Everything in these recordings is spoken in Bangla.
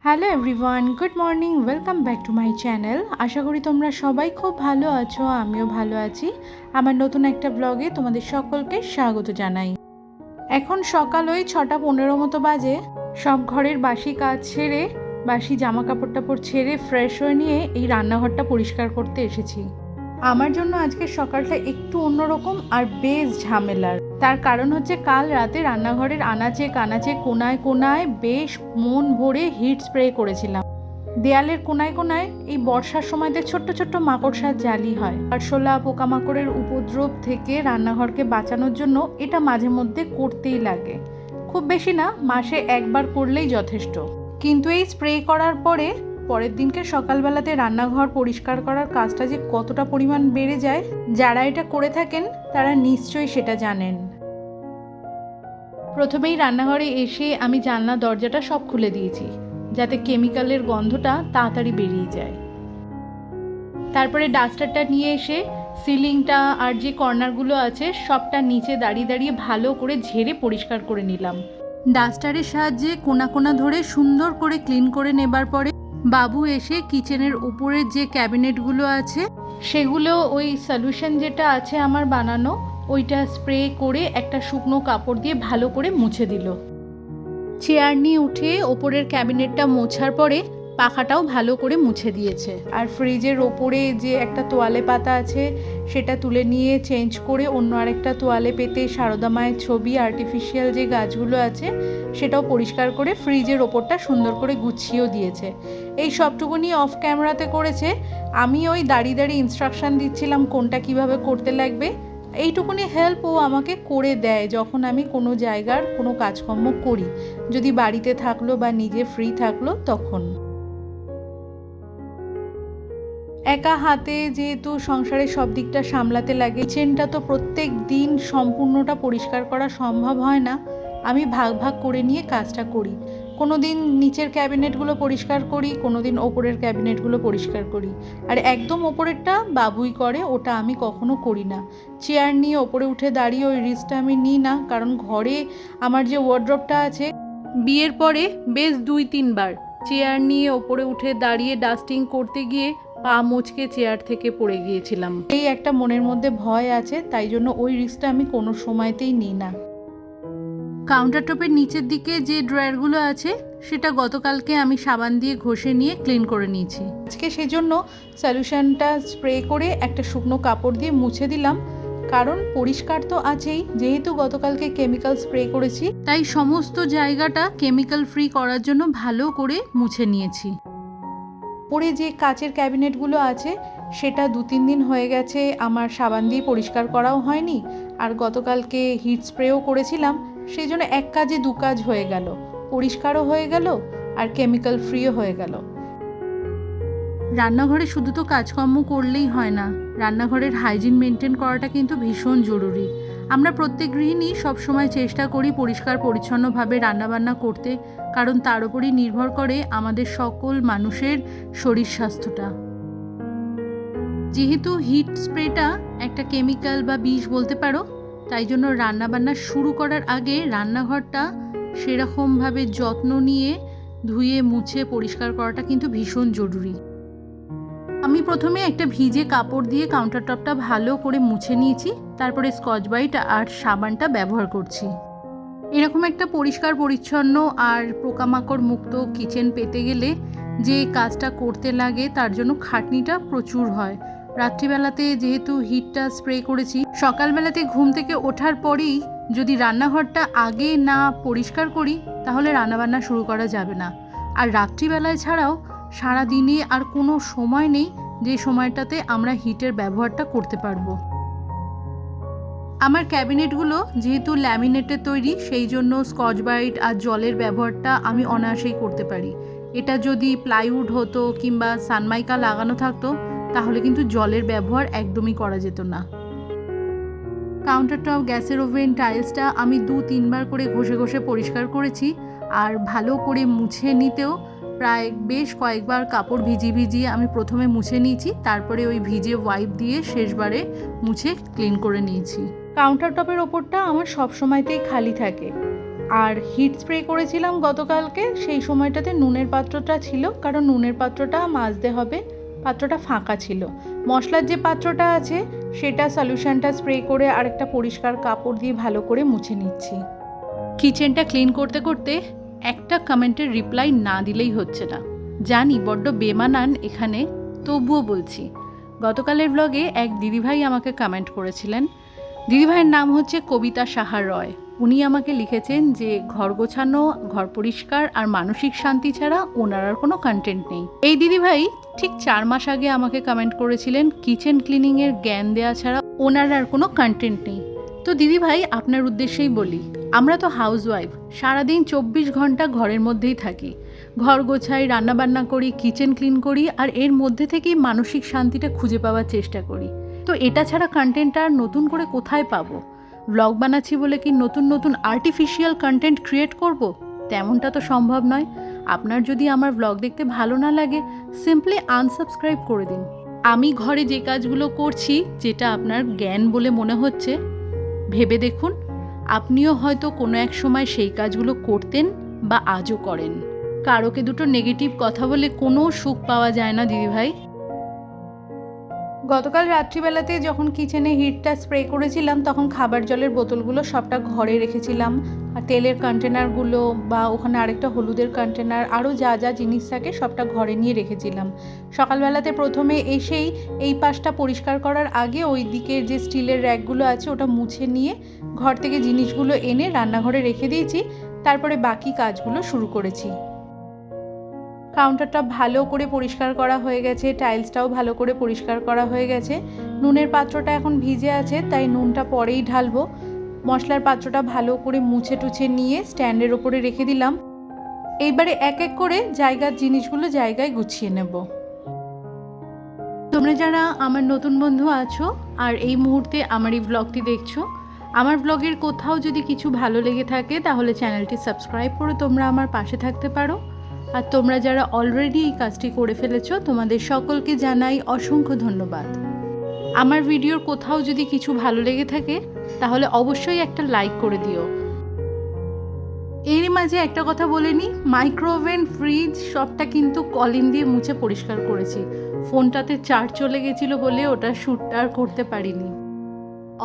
Hello everyone, good morning, welcome back to my channel. আশা করি তোমরা সবাই খুব ভালো আছো, আমিও ভালো আছি। আমার নতুন একটা ব্লগে তোমাদের সকলকে স্বাগত জানাই। এখন সকাল ওই 6:15 মতো বাজে। সব ঘরের বাসি কাজ ছেড়ে, বাসি জামা কাপড় টাপড় ছেড়ে ফ্রেশ হয়ে নিয়ে এই রান্নাঘরটা পরিষ্কার করতে এসেছি। আমার জন্য আজকে সকালটা একটু অন্যরকম আর বেশ ঝামেলার। তার কারণ হচ্ছে কাল রাতে রান্নাঘরের আনাচে কানাচে কোনায় কোনায় বেশ মন ভরে হিট স্প্রে করেছিলাম। দেয়ালের কোনায় কোনায় এই বর্ষার সময়তে ছোট্ট ছোট্ট মাকড়সার জালি হয়। আরশোলা পোকামাকড়ের উপদ্রব থেকে রান্নাঘরকে বাঁচানোর জন্য এটা মাঝে মধ্যে করতেই লাগে। খুব বেশি না, মাসে একবার করলেই যথেষ্ট। কিন্তু এই স্প্রে করার পরের দিনকে সকালবেলাতে রান্নাঘর পরিষ্কার করার কাজটা যে কতটা পরিমাণ বেড়ে যায়, যারা এটা করে থাকেন তারা নিশ্চয়ই সেটা জানেন। প্রথমেই রান্নাঘরে এসে আমি জানলা দরজাটা সব খুলে দিয়েছি, যাতে কেমিক্যালের গন্ধটা তাড়াতাড়ি বেরিয়ে যায়। তারপরে ডাস্টারটা নিয়ে এসে সিলিংটা আর যে কর্নারগুলো আছে সবটা নিচে দাঁড়িয়ে দাঁড়িয়ে ভালো করে ঝেড়ে পরিষ্কার করে নিলাম। ডাস্টারের সাহায্যে কোনা কোনা ধরে সুন্দর করে ক্লিন করে নেবার পরে বাবু এসে কিচেনের উপরের যে ক্যাবিনেটগুলো আছে সেগুলো ওই সলিউশন যেটা আছে আমার বানানো, ওইটা স্প্রে করে একটা শুকনো কাপড় দিয়ে ভালো করে মুছে দিল। চেয়ার নিয়ে উঠে ওপরের ক্যাবিনেটটা মোছার পরে পাখাটাও ভালো করে মুছে দিয়েছে। আর ফ্রিজের ওপরে যে একটা তোয়ালে পাতা আছে সেটা তুলে নিয়ে চেঞ্জ করে অন্য আরেকটা তোয়ালে পেতে সারদা মায়ের ছবি, আর্টিফিশিয়াল যে গাছগুলো আছে সেটাও পরিষ্কার করে ফ্রিজের ওপরটা সুন্দর করে গুছিয়েও দিয়েছে। এই সবটুকুনি অফ ক্যামেরাতে করেছে, আমি ওই দাঁড়িয়ে দাঁড়িয়ে ইনস্ট্রাকশান দিচ্ছিলাম কোনটা কিভাবে করতে লাগবে। এইটুকুনি হেল্প ও আমাকে করে দেয় যখন আমি কোনো জায়গার কোনো কাজকর্ম করি, যদি বাড়িতে থাকলো বা নিজে ফ্রি থাকলো তখন। একা হাতে যেহেতু সংসারের সব দিকটা সামলাতে লাগে, কিচেনটা তো প্রত্যেক দিন সম্পূর্ণটা পরিষ্কার করা সম্ভব হয় না। আমি ভাগ ভাগ করে নিয়ে কাজটা করি। কোনো দিন নিচের ক্যাবিনেটগুলো পরিষ্কার করি, কোনো দিন ওপরের ক্যাবিনেটগুলো পরিষ্কার করি। আর একদম ওপরেরটা বাবুই করে, ওটা আমি কখনো করি না। চেয়ার নিয়ে ওপরে উঠে দাঁড়িয়ে ওই রিস্কটা আমি নিই না, কারণ ঘরে আমার যে ওয়ার্ড্রপটা আছে, বিয়ের পরে বেশ 2-3 বার চেয়ার নিয়ে ওপরে উঠে দাঁড়িয়ে ডাস্টিং করতে গিয়ে পা মুচকে চেয়ার থেকে পড়ে গিয়েছিলাম। এই একটা মনের মধ্যে ভয় আছে, তাই জন্য ওই রিস্কটা আমি কোনো সময়তেই নিই না। কাউন্টার টপের নিচের দিকে যে ড্রয়ারগুলো আছে সেটা গতকালকে আমি সাবান দিয়ে ঘষে নিয়ে ক্লিন করে নিয়েছি। আজকে সেজন্য সলিউশনটা স্প্রে করে একটা শুকনো কাপড় দিয়ে মুছে দিলাম, কারণ পরিষ্কার তো আছেই, যেহেতু গতকালকে কেমিক্যাল স্প্রে করেছি তাই সমস্ত জায়গাটা কেমিক্যাল ফ্রি করার জন্য ভালো করে মুছে নিয়েছি। পরে যে কাচের ক্যাবিনেটগুলো আছে সেটা 2-3 দিন হয়ে গেছে আমার সাবান দিয়ে পরিষ্কার করাও হয়নি, আর গতকালকে হিট স্প্রেও করেছিলাম, সেই জন্য এক কাজে 2 কাজ হয়ে গেল, পরিষ্কারও হয়ে গেল আর কেমিক্যাল ফ্রিও হয়ে গেল। রান্নাঘরে শুধু তো কাজকর্ম করলেই হয় না, রান্নাঘরের হাইজিন মেনটেন করাটা কিন্তু ভীষণ জরুরি। আমরা প্রত্যেক গৃহিণী সবসময় চেষ্টা করি পরিষ্কার পরিচ্ছন্নভাবে রান্নাবান্না করতে, কারণ তার উপরই নির্ভর করে আমাদের সকল মানুষের শরীর স্বাস্থ্যটা। যেহেতু হিট স্প্রেটা একটা কেমিক্যাল বা বিষ বলতে পারো, তাই জন্য রান্নাবান্না শুরু করার আগে রান্নাঘরটা সেরকমভাবে যত্ন নিয়ে ধুয়ে মুছে পরিষ্কার করাটা কিন্তু ভীষণ জরুরি। আমি প্রথমে একটা ভিজে কাপড় দিয়ে কাউন্টার টপটা ভালো করে মুছে নিয়েছি, তারপরে স্কচ ব্রাইট আর সাবানটা ব্যবহার করছি। এরকম একটা পরিষ্কার পরিচ্ছন্ন আর পোকামাকড় মুক্ত কিচেন পেতে গেলে যে কাজটা করতে লাগে তার জন্য খাটনিটা প্রচুর হয়। রাত্রিবেলাতে যেহেতু হিটটা স্প্রে করেছি, সকালবেলাতে ঘুম থেকে ওঠার পরেই যদি রান্নাঘরটা আগে না পরিষ্কার করি তাহলে রান্নাবান্না শুরু করা যাবে না। আর রাত্রিবেলায় ছাড়াও সারা দিনে আর কোনো সময় নেই যে সময়টাতে আমরা হিটের ব্যবহারটা করতে পারবো। আমার ক্যাবিনেটগুলো যেহেতু ল্যামিনেটের তৈরি, সেই জন্য স্কচ ব্রাইট আর জলের ব্যবহারটা আমি অনায়াসেই করতে পারি। এটা যদি প্লাইউড হতো কিংবা সানমাইকা লাগানো থাকতো তাহলে কিন্তু জলের ব্যবহার একদমই করা যেত না। কাউন্টার টপ, গ্যাসের ওভেন, টাইলসটা আমি 2-3 বার করে ঘষে ঘষে পরিষ্কার করেছি, আর ভালো করে মুছে নিতেও প্রায় বেশ কয়েকবার কাপড় ভিজিয়ে আমি প্রথমে মুছে নিয়েছি, তারপরে ওই ভিজে ওয়াইপ দিয়ে শেষবারে মুছে ক্লিন করে নিয়েছি। কাউন্টার টপের ওপরটা আমার সব সময়তেই খালি থাকে, আর হিট স্প্রে করেছিলাম গতকালকে, সেই সময়টাতে নুনের পাত্রটা ছিল, কারণ নুনের পাত্রটা মাজতে হবে, পাত্রটা ফাঁকা ছিল। মশলার যে পাত্রটা আছে সেটা সলিউশনটা স্প্রে করে আরেকটা পরিষ্কার কাপড় দিয়ে ভালো করে মুছে নিচ্ছি। কিচেনটা ক্লিন করতে করতে একটা কমেন্টের রিপ্লাই না দিলেই হচ্ছে না। জানি বড্ড বেমানান এখানে, তবুও বলছি। গতকালের ব্লগে এক দিদিভাই আমাকে কমেন্ট করেছিলেন। দিদিভাইয়ের নাম হচ্ছে কবিতা সাহা রয়। উনি আমাকে লিখেছেন যে ঘর গোছানো, ঘর পরিষ্কার আর মানসিক শান্তি ছাড়া ওনার আর কোনো কন্টেন্ট নেই। এই দিদিভাই ঠিক 4 মাস আগে আমাকে কমেন্ট করেছিলেন কিচেন ক্লিনিংয়ের জ্ঞান দেওয়া ছাড়া ওনার আর কোনো কন্টেন্ট নেই। তো দিদিভাই, আপনার উদ্দেশ্যেই বলি, আমরা তো হাউসওয়াইফ, সারাদিন 24 ঘন্টা ঘরের মধ্যেই থাকি। ঘর গোছাই, রান্নাবান্না করি, কিচেন ক্লিন করি, আর এর মধ্যে থেকেই মানসিক শান্তিটা খুঁজে পাওয়ার চেষ্টা করি। তো এটা ছাড়া কন্টেন্টটা আর নতুন করে কোথায় পাবো? ব্লগ বানাচ্ছি বলে কি নতুন নতুন আর্টিফিশিয়াল কন্টেন্ট ক্রিয়েট করব? তেমনটা তো সম্ভব নয়। আপনার যদি আমার ব্লগ দেখতে ভালো না লাগে, সিম্পলি আনসাবস্ক্রাইব করে দিন। আমি ঘরে যে কাজগুলো করছি, যেটা আপনার জ্ঞান বলে মনে হচ্ছে, ভেবে দেখুন আপনিও হয়তো কোনো এক সময় সেই কাজগুলো করতেন বা আজও করেন। কারোকে দুটো নেগেটিভ কথা বলে কোনো সুখ পাওয়া যায় না দিদিভাই। গতকাল রাত্রিবেলাতে যখন কিচেনে হিটটা স্প্রে করেছিলাম, তখন খাবার জলের বোতলগুলো সবটা ঘরে রেখেছিলাম, আর তেলের কন্টেনারগুলো বা ওখানে আরেকটা হলুদের কন্টেনার, আরও যা যা জিনিস থাকে সবটা ঘরে নিয়ে রেখেছিলাম। সকালবেলাতে প্রথমে এসেই এই পাশটা পরিষ্কার করার আগে ওই দিকের যে স্টিলের র্যাকগুলো আছে ওটা মুছে নিয়ে ঘর থেকে জিনিসগুলো এনে রান্নাঘরে রেখে দিয়েছি। তারপরে বাকি কাজগুলো শুরু করেছি। কাউন্টারটা ভালো করে পরিষ্কার করা হয়ে গেছে, টাইলসটাও ভালো করে পরিষ্কার করা হয়ে গেছে। নুনের পাত্রটা এখন ভিজে আছে, তাই নুনটা পরেই ঢালবো। মশলার পাত্রটা ভালো করে মুছে টুছে নিয়ে স্ট্যান্ডের ওপরে রেখে দিলাম। এইবারে এক এক করে জায়গার জিনিসগুলো জায়গায় গুছিয়ে নেব। তোমরা যারা আমার নতুন বন্ধু আছো আর এই মুহূর্তে আমার এই ব্লগটি দেখছো, আমার ব্লগের কোথাও যদি কিছু ভালো লেগে থাকে তাহলে চ্যানেলটি সাবস্ক্রাইব করে তোমরা আমার পাশে থাকতে পারো। আর তোমরা যারা অলরেডি এই কাজটি করে ফেলেছো, তোমাদের সকলকে জানাই অসংখ্য ধন্যবাদ। আমার ভিডিওর কোথাও যদি কিছু ভালো লেগে থাকে তাহলে অবশ্যই একটা লাইক করে দিও। এরই মাঝে একটা কথা বলে নিই, মাইক্রোওভেন, ফ্রিজ সবটা কিন্তু কলিন দিয়ে মুছে পরিষ্কার করেছি। ফোনটাতে চার্জ চলে গেছিলো বলে ওটা শ্যুটটা আর করতে পারিনি।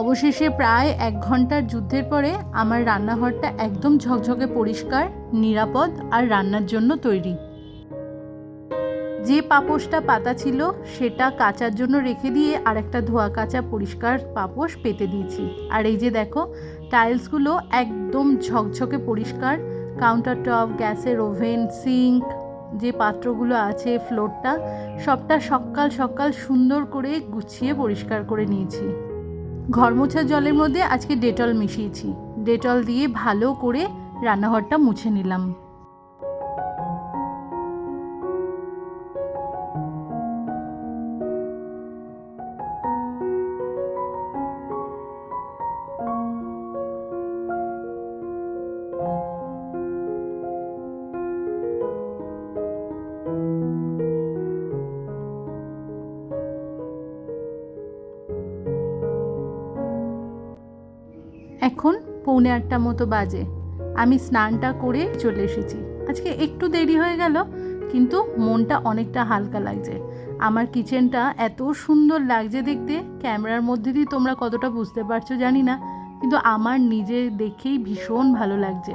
অবশেষে প্রায় 1 ঘন্টার যুদ্ধের পরে আমার রান্নাঘরটা একদম ঝকঝকে পরিষ্কার, নিরাপদ আর রান্নার জন্য তৈরি। যে পাপোশটা পাতা ছিল সেটা কাচার জন্য রেখে দিয়ে আর একটা ধোয়া কাচা পরিষ্কার পাপোশ পেতে দিয়েছি। আর এই যে দেখো, টাইলসগুলো একদম ঝকঝকে পরিষ্কার। কাউন্টার টপ, গ্যাসের ওভেন, সিঙ্ক, যে পাত্রগুলো আছে, ফ্লোরটা সবটা সকাল সকাল সুন্দর করে গুছিয়ে পরিষ্কার করে নিয়েছি। ঘর মোছার জলের মধ্যে আজকে ডেটল মিশিয়েছি। ডেটল দিয়ে ভালো করে রান্নাঘরটা মুছে নিলাম। এখন 7:45 মতো বাজে। আমি স্নানটা করে চলে এসেছি। আজকে একটু দেরি হয়ে গেল, কিন্তু মনটা অনেকটা হালকা লাগছে। আমার কিচেনটা এত সুন্দর লাগছে দেখতে, ক্যামেরার মধ্যে দিয়ে তোমরা কতটা বুঝতে পারছো জানি না, কিন্তু আমার নিজে দেখেই ভীষণ ভালো লাগছে।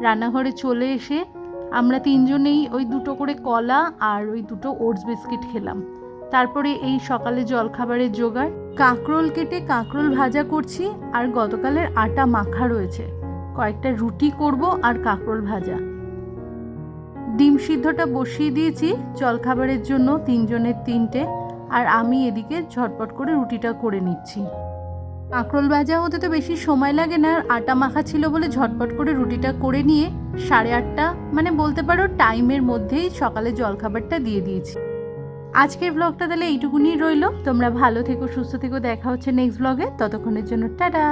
রান্নাঘরে চলে এসে আমরা 3 জনেই ওই 2টো করে কলা আর ওই 2টো ওটস বিস্কিট খেলাম। তারপরে এই সকালে জলখাবারের জোগাড়, কাঁকরোল কেটে কাঁকরোল ভাজা করছি, আর গতকালের আটা মাখা রয়েছে, কয়েকটা রুটি করব আর কাঁকরোল ভাজা। ডিম সিদ্ধটা বসিয়ে দিয়েছি জলখাবারের জন্য, 3 জনের 3টে, আর আমি এদিকে ঝটপট করে রুটিটা করে নিচ্ছি। কাঁকরোল ভাজা হতে তো বেশি সময় লাগে না, আর আটা মাখা ছিল বলে ঝটপট করে রুটিটা করে নিয়ে 8:30, মানে বলতে পারো টাইমের মধ্যেই সকালে জলখাবারটা দিয়ে দিয়েছি। আজকের ব্লগটা তাহলে এইটুকুনি রইল। তোমরা ভালো থেকো, সুস্থ থেকো, দেখা হচ্ছে নেক্সট ব্লগে। ততক্ষণের জন্য টাটা।